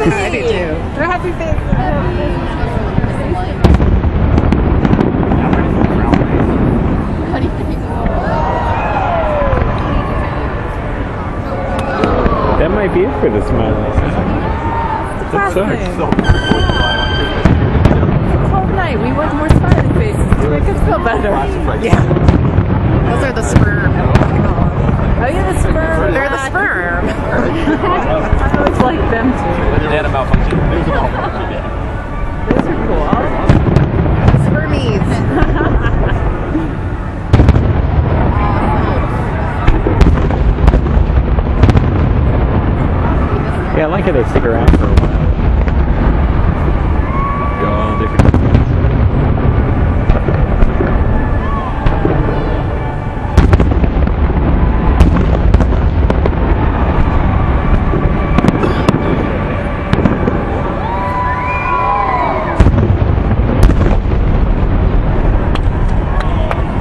I do too. They're happy faces. That might be it for the smileys. That sucks. Whole night we want more smiley faces to make us feel better. Yeah. Those are the sperm. Oh yeah, the sperm. They're the sperm. I always like them too. They had a malfunction. Those are cool. Spermies. Yeah, I like how they stick around for a while. Go all different things.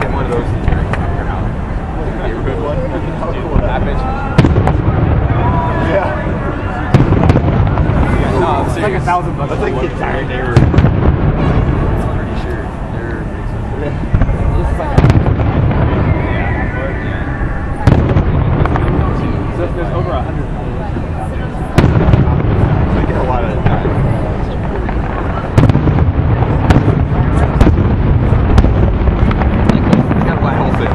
Get one of those in your house. Neighborhood one. That bitch. Yeah. No, I'm serious. Like $1,000. That's like the entire neighborhood. I'm pretty sure they're So if there's over 100. I get a lot of that. Got a black hole thing.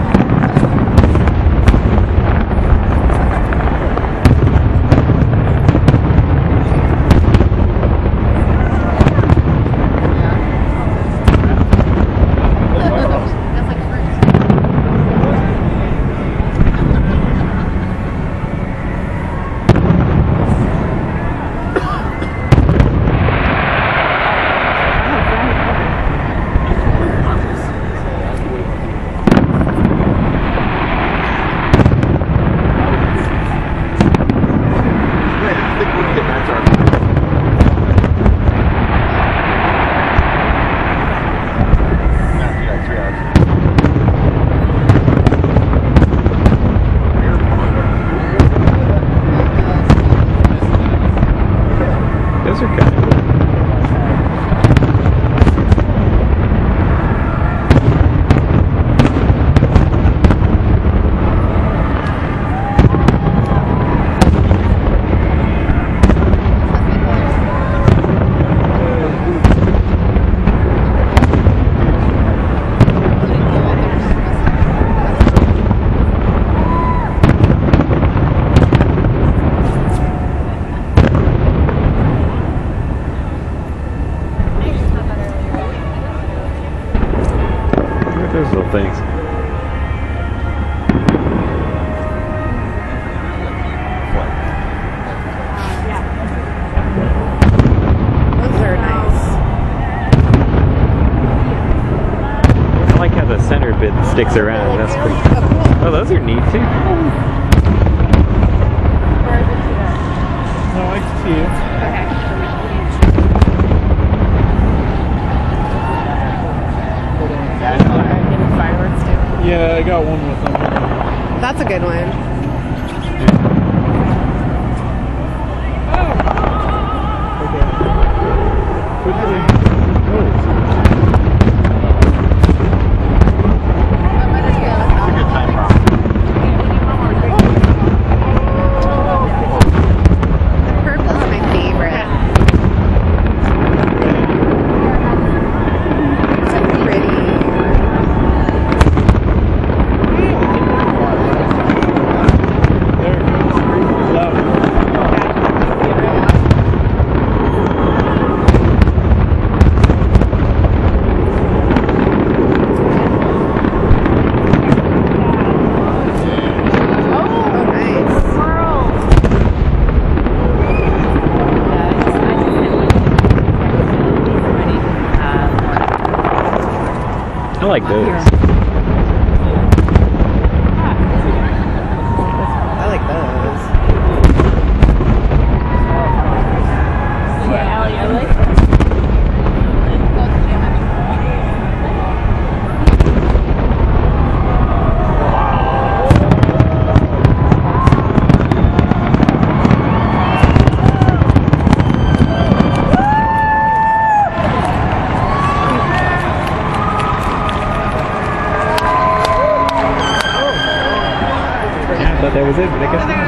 Those are kind of cool. Look at those little things. Those are nice. I like how the center bit sticks around. That's pretty cool. Oh, those are neat too. I like to see it. Fireworks too. Yeah, I got one with them. That's a good one. Purple's my favorite. So pretty. There it goes. Love. I like those. I like those. Yeah, Allie, I like it? But I guess